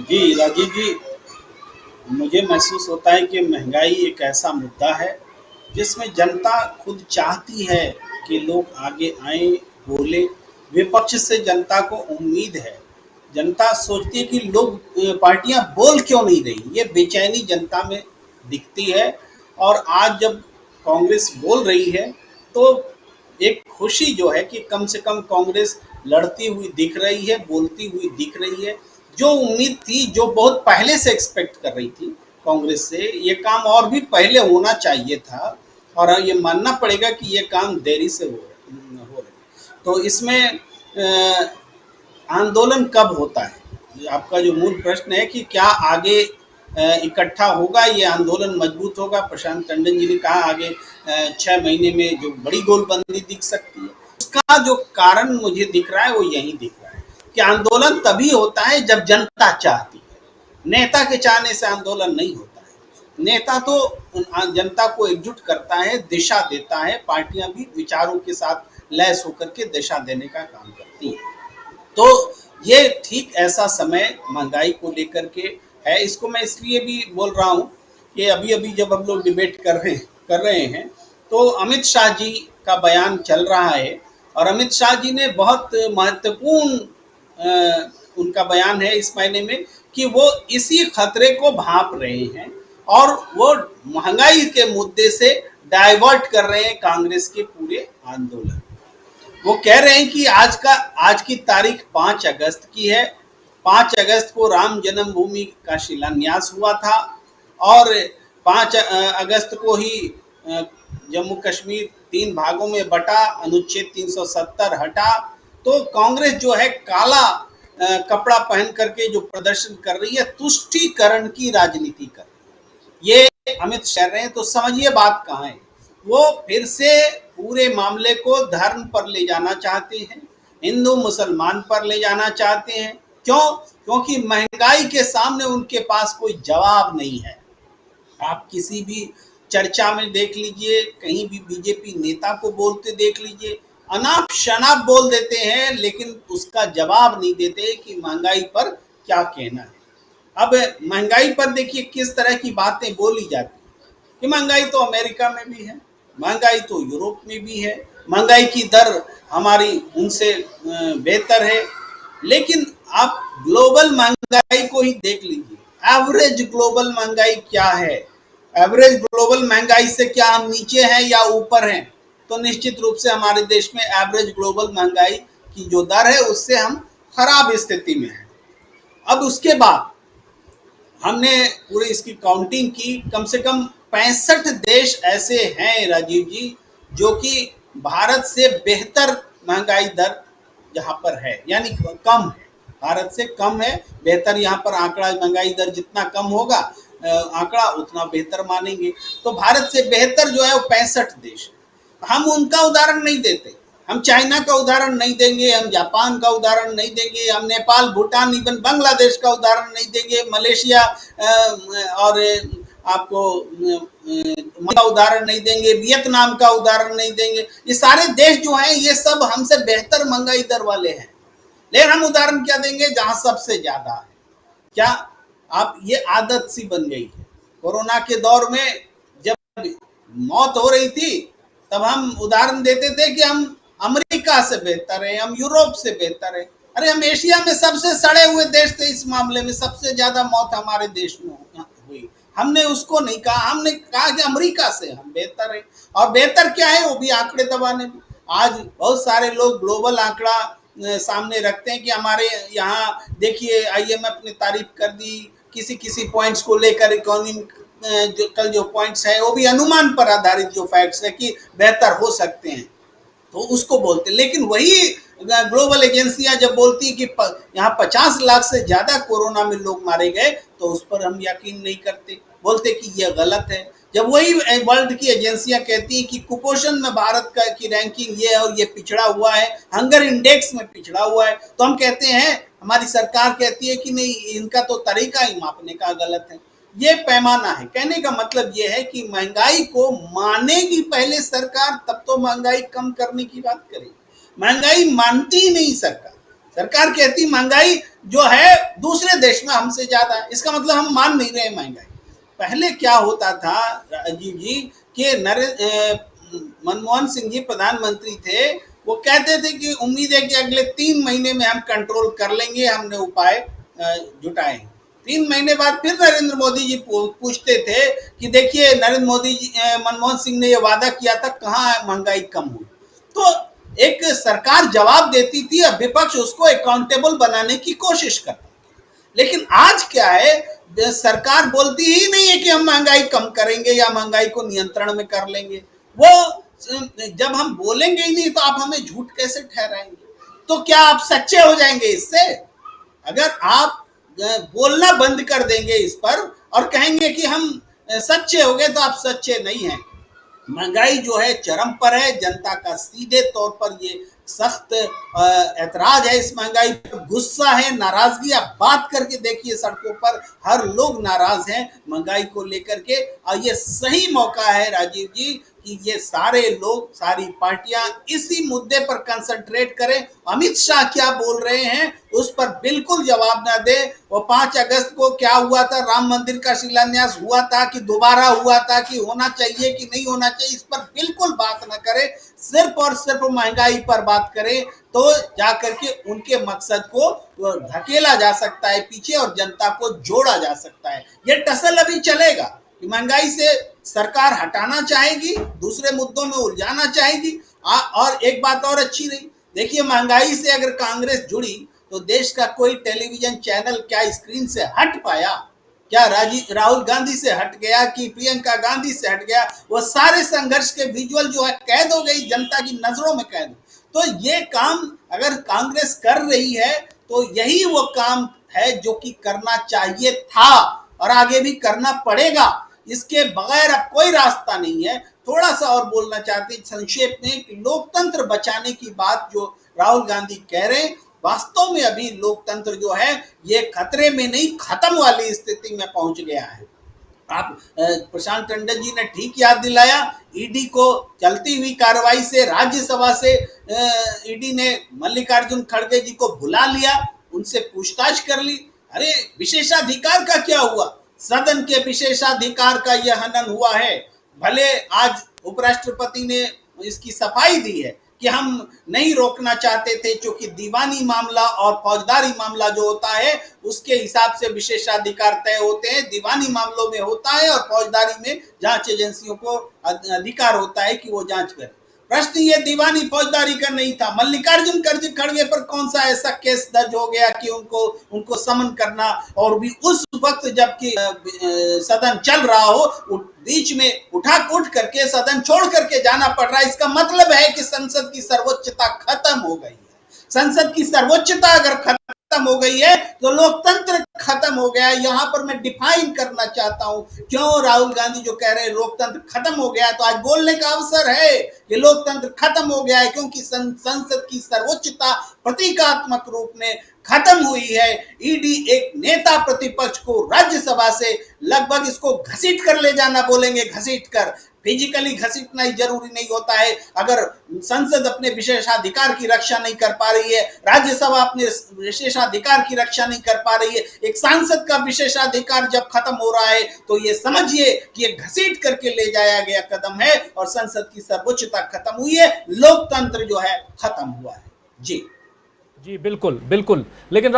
जी, राजीव जी, मुझे महसूस होता है कि महँगाई एक ऐसा मुद्दा है, जिसमें जनता खुद चाहती है कि लोग आगे आएँ, बोलें। विपक्ष से जनता को उम्मीद है। जनता सोचती है कि लोग पार्टियाँ बोल क्यों नहीं रही? ये बेचैनी जनता में दिखती है और आज जब कांग्रेस बोल रही है, तो एक खुशी जो है कि कम से कम कांग्रेस लड़ती हुई दिख रही है, बोलती हुई दिख रही है। जो उम्मीद थी, जो बहुत पहले से एक्सपेक्ट कर रही थी कांग्रेस से, ये काम और भी पहले होना चाहिए था और ये मानना पड़ेगा कि ये काम देरी से हो रहा है। तो इसमें आंदोलन कब होता है? आपका जो मूल प्रश्न है कि क्या आगे इकट्ठा होगा, ये आंदोलन मजबूत होगा? प्रशांत टंडन जी ने कहा आगे 6 महीने में जो बड़ी गोलबंदी दिख सकती है। उसका जो कारण मुझे दिख रहा है वो यही दिख रहा है कि आंदोलन तभी होता है जब जनता चाहती है। नेता के चाहने से आंदोलन नहीं होता है। नेता तो जनता को एकजुट करता है, दिशा देता है। पार्टियां भी विचारों के साथ लैस होकर के दिशा देने का काम करती हैं। तो ये ठीक ऐसा समय महंगाई को लेकर के है। इसको मैं इसलिए भी बोल रहा हूँ कि अभी अभी जब हम लोग डिबेट कर रहे हैं तो अमित शाह जी का बयान चल रहा है और अमित शाह जी ने बहुत महत्वपूर्ण उनका बयान है इस मायने में कि वो इसी खतरे को भांप रहे हैं और वो महंगाई के मुद्दे से डाइवर्ट कर रहे हैं कांग्रेस के पूरे आंदोलन। वो कह रहे हैं कि आज की तारीख 5 अगस्त की है। 5 अगस्त को राम जन्मभूमि का शिलान्यास हुआ था और 5 अगस्त को ही जम्मू कश्मीर 3 भागों में बटा, अनुच्छेद 370 हटा। तो कांग्रेस जो है काला कपड़ा पहन करके जो प्रदर्शन कर रही है, तुष्टीकरण की राजनीति कर रही है। ये अमित शाह रहे हैं। तो समझिए बात कहाँ है। वो फिर से पूरे मामले को धर्म पर ले जाना चाहते हैं, हिंदू मुसलमान पर ले जाना चाहते हैं। क्यों? क्योंकि महंगाई के सामने उनके पास कोई जवाब नहीं है। आप किसी भी चर्चा में देख लीजिए, कहीं भी बीजेपी नेता को बोलते देख लीजिए, अनाप शनाप बोल देते हैं, लेकिन उसका जवाब नहीं देते कि महंगाई पर क्या कहना है। अब महंगाई पर देखिए किस तरह की बातें बोली जाती हैं कि महंगाई तो अमेरिका में भी है, महंगाई तो यूरोप में भी है, महंगाई की दर हमारी उनसे बेहतर है। लेकिन आप ग्लोबल महंगाई को ही देख लीजिए। एवरेज ग्लोबल महंगाई क्या है? एवरेज ग्लोबल महंगाई से क्या हम नीचे हैं या ऊपर हैं? तो निश्चित रूप से हमारे देश में एवरेज ग्लोबल महंगाई की जो दर है उससे हम खराब स्थिति में हैं। अब उसके बाद हमने पूरी इसकी काउंटिंग की, कम से कम 65 देश ऐसे हैं राजीव जी, जो कि भारत से बेहतर महंगाई दर यहाँ पर है, यानी कम है, भारत से कम है। बेहतर यहाँ पर आंकड़ा, महंगाई दर जितना कम होगा आंकड़ा उतना बेहतर मानेंगे। तो भारत से बेहतर जो है वो 65 देश। हम उनका उदाहरण नहीं देते, हम चाइना का उदाहरण नहीं देंगे, हम जापान का उदाहरण नहीं देंगे, हम नेपाल, भूटान, इवन बांग्लादेश का उदाहरण नहीं देंगे, मलेशिया और आपको का उदाहरण नहीं देंगे, वियतनाम का उदाहरण नहीं देंगे। ये सारे देश जो हैं ये सब हमसे बेहतर महंगाई दर वाले हैं, लेकिन हम उदाहरण क्या देंगे जहां सबसे ज्यादा है। क्या आप, ये आदत सी बन गई है। कोरोना के दौर में जब मौत हो रही थी तब हम उदाहरण देते थे कि हम अमेरिका से बेहतर है, हम यूरोप से बेहतर है। अरे हम एशिया में सबसे सड़े हुए देश थे, इस मामले में सबसे ज्यादा मौत हमारे देश में हुई। हमने उसको नहीं कहा, हमने कहा कि अमेरिका से हम बेहतर है। और बेहतर क्या है वो भी आंकड़े दबाने में। आज बहुत सारे लोग ग्लोबल आंकड़ा सामने रखते हैं कि हमारे यहाँ देखिए आईएमएफ ने तारीफ कर दी, किसी किसी पॉइंट्स को लेकर इकोनॉमिक जो पॉइंट्स है वो भी अनुमान पर आधारित जो फैक्ट्स है कि बेहतर हो सकते हैं, तो उसको बोलते हैं। लेकिन वही ग्लोबल एजेंसियां जब बोलती है कि यहाँ 50 लाख से ज्यादा कोरोना में लोग मारे गए, तो उस पर हम यकीन नहीं करते, बोलते कि ये गलत है। जब वही वर्ल्ड की एजेंसियां कहती हैं कि कुपोषण में भारत का की रैंकिंग ये और ये पिछड़ा हुआ है, हंगर इंडेक्स में पिछड़ा हुआ है, तो हम कहते हैं, हमारी सरकार कहती है कि नहीं, इनका तो तरीका ही मापने का गलत है। ये पैमाना है। कहने का मतलब ये है कि महंगाई को मानेगी पहले सरकार, तब तो महंगाई कम करने की बात करेगी। महंगाई मानती ही नहीं सरकार। सरकार कहती महंगाई जो है दूसरे देश में हमसे ज्यादा है, इसका मतलब हम मान नहीं रहे महंगाई। पहले क्या होता था राजीव जी कि मनमोहन सिंह जी प्रधानमंत्री थे, वो कहते थे कि उम्मीद है कि अगले 3 महीने में हम कंट्रोल कर लेंगे, हमने उपाय जुटाए। 3 महीने बाद फिर नरेंद्र मोदी जी पूछते थे कि देखिए नरेंद्र मोदी जी मनमोहन सिंह ने ये वादा किया था, कहाँ महंगाई कम हुई। तो एक सरकार जवाब देती थी और विपक्ष उसको अकाउंटेबल बनाने की कोशिश करता। लेकिन आज क्या है, सरकार बोलती ही नहीं है कि हम महंगाई कम करेंगे या महंगाई को नियंत्रण में कर लेंगे। वो जब हम बोलेंगे ही नहीं तो आप हमें झूठ कैसे ठहराएंगे? तो क्या आप सच्चे हो जाएंगे इससे? अगर आप बोलना बंद कर देंगे इस पर और कहेंगे कि हम सच्चे हो गए, तो आप सच्चे नहीं हैं। महंगाई जो है चरम पर है, जनता का सीधे तौर पर ये सख्त ऐतराज है, इस महंगाई पर गुस्सा है, नाराजगी। आप बात करके देखिए, सड़कों पर हर लोग नाराज हैं महंगाई को लेकर के। और ये सही मौका है राजीव जी कि ये सारे लोग, सारी पार्टियां इसी मुद्दे पर कंसंट्रेट करें। अमित शाह क्या बोल रहे हैं उस पर बिल्कुल जवाब ना दे। वो 5 अगस्त को क्या हुआ था, राम मंदिर का शिलान्यास हुआ था कि दोबारा हुआ था, कि होना चाहिए कि नहीं होना चाहिए, इस पर बिल्कुल बात ना करे। सिर्फ और सिर्फ महंगाई पर बात करें तो जाकर के उनके मकसद को धकेला जा सकता है पीछे और जनता को जोड़ा जा सकता है। ये टसल अभी चलेगा कि महंगाई से सरकार हटाना चाहेगी, दूसरे मुद्दों में उलझाना चाहेगी। और एक बात और अच्छी रही, देखिए महंगाई से अगर कांग्रेस जुड़ी तो देश का कोई टेलीविजन चैनल क्या स्क्रीन से हट पाया? क्या राहुल गांधी से हट गया कि प्रियंका गांधी से हट गया? वो सारे संघर्ष के विजुअल जो है कैद हो गई, जनता की नजरों में कैद। तो ये काम अगर कांग्रेस कर रही है तो यही वो काम है जो कि करना चाहिए था और आगे भी करना पड़ेगा। इसके बगैर अब कोई रास्ता नहीं है। थोड़ा सा और बोलना चाहते हैं संक्षेप में कि लोकतंत्र बचाने की बात जो राहुल गांधी कह रहे हैं, वास्तव में अभी लोकतंत्र जो है ये खतरे में नहीं, खत्म वाली स्थिति में पहुंच गया है। आप प्रशांत टंडन जी ने ठीक याद दिलाया, ईडी को चलती हुई कार्रवाई से, राज्यसभा से ईडी ने मल्लिकार्जुन खड़गे जी को बुला लिया, उनसे पूछताछ कर ली। अरे विशेषाधिकार का क्या हुआ? सदन के विशेषाधिकार का यह हनन हुआ है। भले आज उपराष्ट्रपति ने इसकी सफाई दी है कि हम नहीं रोकना चाहते थे, क्योंकि दीवानी मामला और फौजदारी मामला जो होता है उसके हिसाब से विशेषाधिकार तय होते हैं। दीवानी मामलों में होता है और फौजदारी में जांच एजेंसियों को अधिकार होता है कि वो जांच करें। प्रश्न ये दीवानी फौजदारी का नहीं था। मल्लिकार्जुन खड़गे पर कौन सा ऐसा केस दर्ज हो गया कि उनको समन करना, और भी उस वक्त जबकि सदन चल रहा हो, बीच में उठ करके सदन छोड़ करके जाना पड़ रहा है। इसका मतलब है कि संसद की सर्वोच्चता खत्म हो गई है। संसद की सर्वोच्चता अगर खत्म हो गई है तो लोकतंत्र खत्म हो गया है। यहां पर मैं डिफाइन करना चाहता हूं क्यों राहुल गांधी जो कह रहे हैं लोकतंत्र खत्म हो गया है, तो आज बोलने का अवसर है कि लोकतंत्र खत्म हो गया है, क्योंकि संसद की सर्वोच्चता प्रतीकात्मक रूप में खत्म हुई है। ईडी एक नेता प्रतिपक्ष को राज्यसभा से लगभग इसको घसीट कर ले जाना बोलेंगे, घसीट कर, फिजिकली घसीटना ही जरूरी नहीं होता है। अगर संसद अपने विशेषाधिकार की रक्षा नहीं कर पा रही है, राज्यसभा अपने विशेषाधिकार की रक्षा नहीं कर पा रही है, एक सांसद का विशेषाधिकार जब खत्म हो रहा है तो ये समझिए कि ये घसीट करके ले जाया गया कदम है और संसद की सर्वोच्चता खत्म हुई है, लोकतंत्र जो है खत्म हुआ है। जी जी बिल्कुल बिल्कुल। लेकिन